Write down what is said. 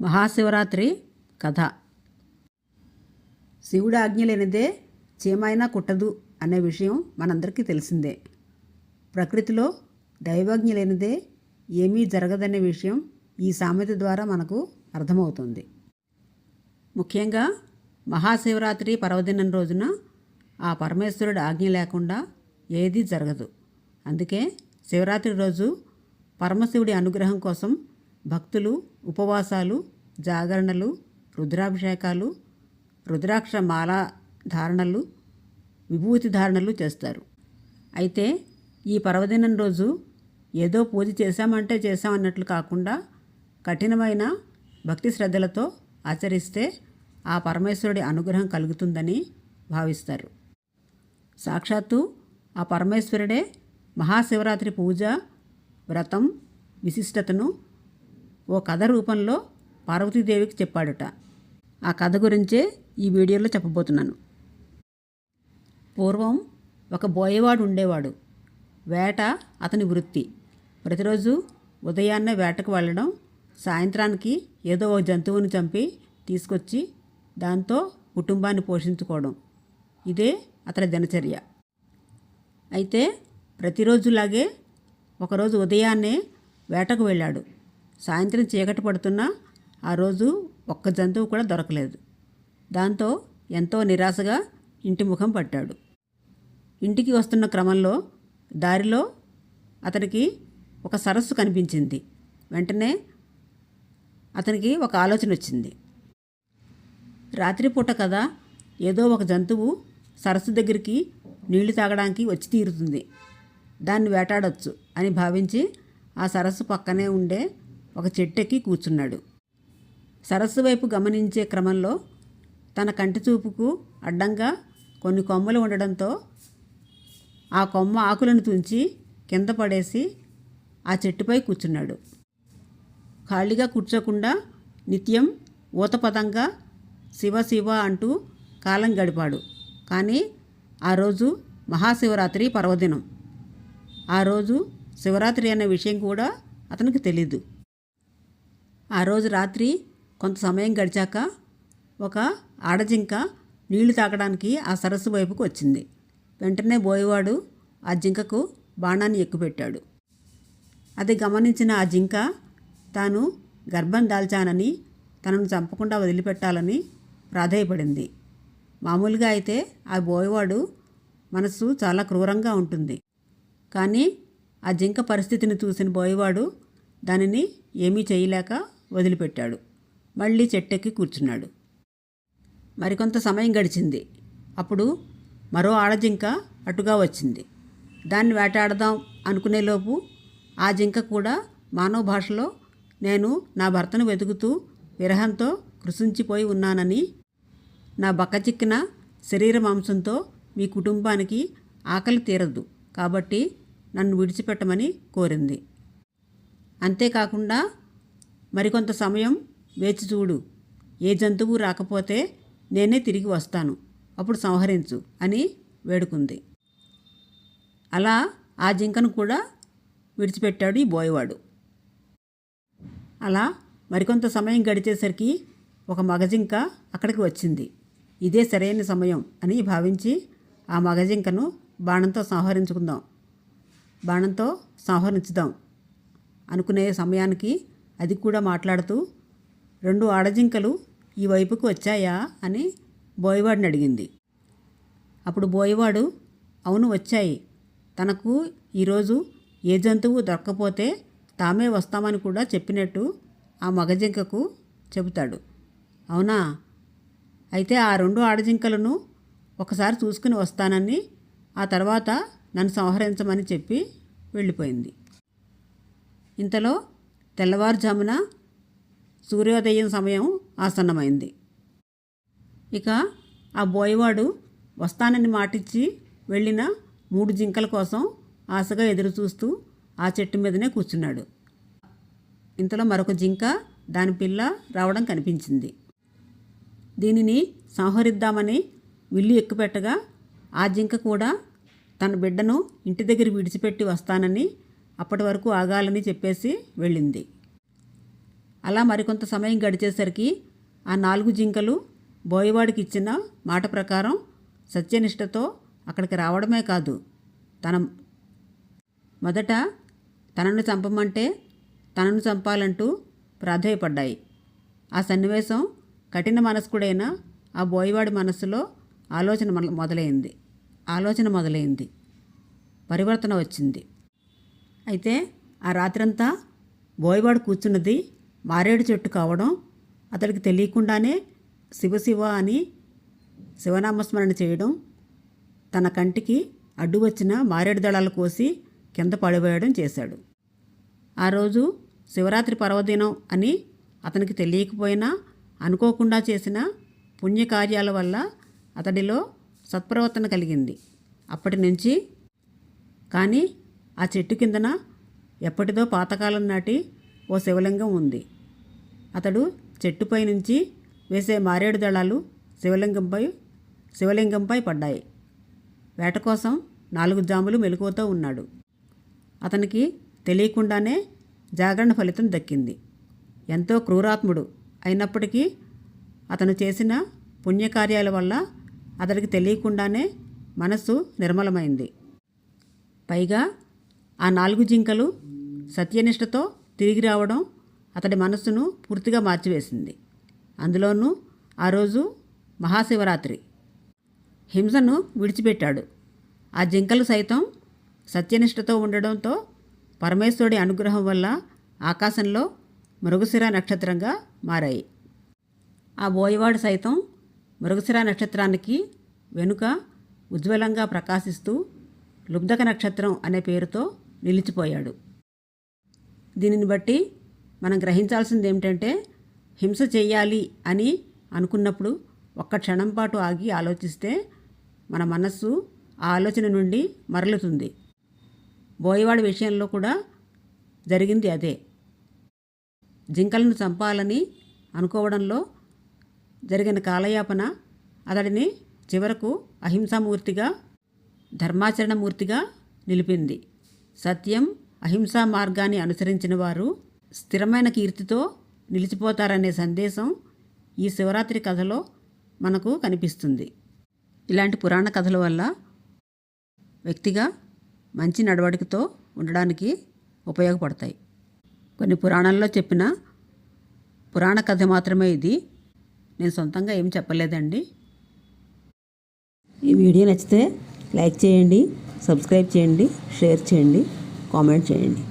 మహాశివరాత్రి కథ. శివుడి ఆజ్ఞ లేనిదే చీమైనా కుట్టదు అనే విషయం మనందరికీ తెలిసిందే. ప్రకృతిలో దైవాజ్ఞ లేనిదే ఏమీ జరగదనే విషయం ఈ సామెత ద్వారా మనకు అర్థమవుతుంది. ముఖ్యంగా మహాశివరాత్రి పర్వదినం రోజున ఆ పరమేశ్వరుడి ఆజ్ఞ లేకుండా ఏదీ జరగదు. అందుకే శివరాత్రి రోజు పరమశివుడి అనుగ్రహం కోసం భక్తులు ఉపవాసాలు, జాగరణలు, రుద్రాభిషేకాలు, రుద్రాక్ష మాల ధారణలు, విభూతి ధారణలు చేస్తారు. అయితే ఈ పర్వదినం రోజు ఏదో పూజ చేశామంటే చేశామన్నట్లు కాకుండా కఠినమైన భక్తి శ్రద్ధలతో ఆచరిస్తే ఆ పరమేశ్వరుడి అనుగ్రహం కలుగుతుందని భావిస్తారు. సాక్షాత్తు ఆ పరమేశ్వరుడే మహాశివరాత్రి పూజ, వ్రతం విశిష్టతను ఓ కథ రూపంలో పార్వతీదేవికి చెప్పాడట. ఆ కథ గురించే ఈ వీడియోలో చెప్పబోతున్నాను. పూర్వం ఒక బోయేవాడు ఉండేవాడు. వేట అతని వృత్తి. ప్రతిరోజు ఉదయాన్నే వేటకు వెళ్ళడం, సాయంత్రానికి ఏదో ఒక జంతువుని చంపి తీసుకొచ్చి దాంతో కుటుంబాన్ని పోషించుకోవడం, ఇదే అతని దినచర్య. అయితే ప్రతిరోజులాగే ఒకరోజు ఉదయాన్నే వేటకు వెళ్ళాడు. సాయంత్రం చీకటి పడుతున్నా ఆ రోజు ఒక్క జంతువు కూడా దొరకలేదు. దాంతో ఎంతో నిరాశగా ఇంటి ముఖం పట్టాడు. ఇంటికి వస్తున్న క్రమంలో దారిలో అతనికి ఒక సరస్సు కనిపించింది. వెంటనే అతనికి ఒక ఆలోచన వచ్చింది. రాత్రిపూట కదా, ఏదో ఒక జంతువు సరస్సు దగ్గరికి నీళ్లు తాగడానికి వచ్చి తీరుతుంది, దాన్ని వేటాడొచ్చు అని భావించి ఆ సరస్సు పక్కనే ఉండే ఒక చెట్టెక్కి కూర్చున్నాడు. సరస్సు వైపు గమనించే క్రమంలో తన కంటి చూపుకు అడ్డంగా కొన్ని కొమ్మలు ఉండడంతో ఆ కొమ్మ ఆకులను తుంచి కింద పడేసి ఆ చెట్టుపై కూర్చున్నాడు. ఖాళీగా కూర్చోకుండా నిత్యం ఊతపదంగా శివ శివ అంటూ కాలం గడిపాడు. కానీ ఆ రోజు మహాశివరాత్రి పర్వదినం. ఆ రోజు శివరాత్రి అనే విషయం కూడా అతనికి తెలీదు. ఆ రోజు రాత్రి కొంత సమయం గడిచాక ఒక ఆడజింక నీళ్లు తాగడానికి ఆ సరస్సు వైపుకు వచ్చింది. వెంటనే బోయేవాడు ఆ జింకకు బాణాన్ని ఎక్కుపెట్టాడు. అది గమనించిన ఆ జింక తాను గర్భం దాల్చానని, తనను చంపకుండా వదిలిపెట్టాలని ప్రాధేయపడింది. మామూలుగా అయితే ఆ బోయేవాడు మనసు చాలా క్రూరంగా ఉంటుంది. కానీ ఆ జింక పరిస్థితిని చూసిన బోయేవాడు దానిని ఏమీ చేయలేక వదిలిపెట్టాడు. మళ్ళీ చెట్టెక్కి కూర్చున్నాడు. మరికొంత సమయం గడిచింది. అప్పుడు మరో ఆడజింక అటుగా వచ్చింది. దాన్ని వేటాడదాం అనుకునేలోపు ఆ జింక కూడా మానవ భాషలో నేను నా భర్తను వెతుకుతూ విరహంతో కృశించిపోయి ఉన్నానని, నా బక్కచిక్కిన శరీర మాంసంతో మీ కుటుంబానికి ఆకలి తీరదు, కాబట్టి నన్ను విడిచిపెట్టమని కోరింది. అంతేకాకుండా మరికొంత సమయం వేచి చూడు, ఏ జంతువు రాకపోతే నేనే తిరిగి వస్తాను, అప్పుడు సంహరించు అని వేడుకుంది. అలా ఆ జింకను కూడా విడిచిపెట్టాడు ఈ బోయేవాడు. అలా మరికొంత సమయం గడిచేసరికి ఒక మగజింక అక్కడికి వచ్చింది. ఇదే సరైన సమయం అని భావించి ఆ మగజింకను బాణంతో సంహరించుదాం అనుకునే సమయానికి అది కూడా మాట్లాడుతూ, 2 ఆడజింకలు ఈ వైపుకు వచ్చాయా అని బోయేవాడిని అడిగింది. అప్పుడు బోయేవాడు అవును వచ్చాయి, తనకు ఈరోజు ఏ జంతువు దొరక్కపోతే తామే వస్తామని కూడా చెప్పినట్టు ఆ మగజింకకు చెబుతాడు. అవునా, అయితే ఆ 2 ఆడజింకలను ఒకసారి చూసుకుని వస్తానని, ఆ తర్వాత నన్ను సంహరించమని చెప్పి వెళ్ళిపోయింది. ఇంతలో తెల్లవారుజామున సూర్యోదయం సమయం ఆసన్నమైంది. ఇక ఆ బోయేవాడు వస్తానని మాటిచ్చి వెళ్ళిన 3 జింకల కోసం ఆశగా ఎదురుచూస్తూ ఆ చెట్టు మీదనే కూర్చున్నాడు. ఇంతలో మరొక జింక దాని పిల్ల రావడం కనిపించింది. దీనిని సంహరిద్దామని విల్లు ఎక్కుపెట్టగా ఆ జింక కూడా తన బిడ్డను ఇంటి దగ్గర విడిచిపెట్టి వస్తానని, అప్పటి వరకు ఆగాలని చెప్పేసి వెళ్ళింది. అలా మరికొంత సమయం గడిచేసరికి ఆ 4 జింకలు బోయవాడికి ఇచ్చిన మాట ప్రకారం సత్యనిష్టతో అక్కడికి రావడమే కాదు, మొదట తనను చంపమంటే తనను చంపాలంటూ ప్రాధేయపడ్డాయి. ఆ సన్నివేశం కఠిన మనస్కుడైన ఆ బోయవాడి మనస్సులో ఆలోచన మొదలైంది. పరివర్తన వచ్చింది. అయితే ఆ రాత్రంతా బోయవాడు కూర్చున్నది మారేడు చెట్టు కావడం, అతడికి తెలియకుండానే శివశివ అని శివనామస్మరణ చేయడం, తన కంటికి అడ్డు వచ్చిన మారేడు దళాలు కోసి కింద పడివేయడం చేశాడు. ఆ రోజు శివరాత్రి పర్వదినం అని అతనికి తెలియకపోయినా అనుకోకుండా చేసిన పుణ్యకార్యాల వల్ల అతడిలో సత్ప్రవర్తన కలిగింది. అప్పటి నుంచి కానీ ఆ చెట్టు కిందన ఎప్పటిదో పాతకాలం నాటి ఓ శివలింగం ఉంది. అతడు చెట్టుపై నుంచి వేసే మారేడు దళాలు శివలింగంపై పడ్డాయి. వేట కోసం 4 జాములు మెలకువతో ఉన్నాడు. అతనికి తెలియకుండానే జాగరణ ఫలితం దక్కింది. ఎంతో క్రూరాత్ముడు అయినప్పటికీ అతను చేసిన పుణ్యకార్యాల వల్ల అతడికి తెలియకుండానే మనస్సు నిర్మలమైంది. పైగా ఆ 4 జింకలు సత్యనిష్టతో తిరిగి రావడం అతడి మనస్సును పూర్తిగా మార్చివేసింది. అందులోనూ ఆ రోజు మహాశివరాత్రి. హింసను విడిచిపెట్టాడు. ఆ జింకలు సైతం సత్యనిష్టతో ఉండడంతో పరమేశ్వరుడి అనుగ్రహం వల్ల ఆకాశంలో మృగశిర నక్షత్రంగా మారాయి. ఆ బోయవాడు సైతం మృగశిర నక్షత్రానికి వెనుక ఉజ్వలంగా ప్రకాశిస్తూ లుబ్ధక నక్షత్రం అనే పేరుతో నిలిచిపోయాడు. దీనిని బట్టి మనం గ్రహించాల్సింది ఏమిటంటే, హింస చెయ్యాలి అని అనుకున్నప్పుడు ఒక్క క్షణం పాటు ఆగి ఆలోచిస్తే మన మనస్సు ఆ ఆలోచన నుండి మరలుతుంది. బోయవాడి విషయంలో కూడా జరిగింది అదే. జింకలను చంపాలని అనుకోవడంలో జరిగిన కాలయాపన అతడిని చివరకు అహింసామూర్తిగా, ధర్మాచరణమూర్తిగా నిలిపింది. సత్యం, అహింసా మార్గాన్ని అనుసరించిన వారు స్థిరమైన కీర్తితో నిలిచిపోతారనే సందేశం ఈ శివరాత్రి కథలో మనకు కనిపిస్తుంది. ఇలాంటి పురాణ కథల వల్ల వ్యక్తిగా మంచి నడవడికతో ఉండడానికి ఉపయోగపడతాయి. కొన్ని పురాణాల్లో చెప్పిన పురాణ కథ మాత్రమే ఇది. నేను సొంతంగా ఏం చెప్పలేదండి. ఈ వీడియో నచ్చితే లైక్ చేయండి, సబ్స్క్రైబ్ చేయండి, షేర్ చేయండి, కామెంట్ చేయండి.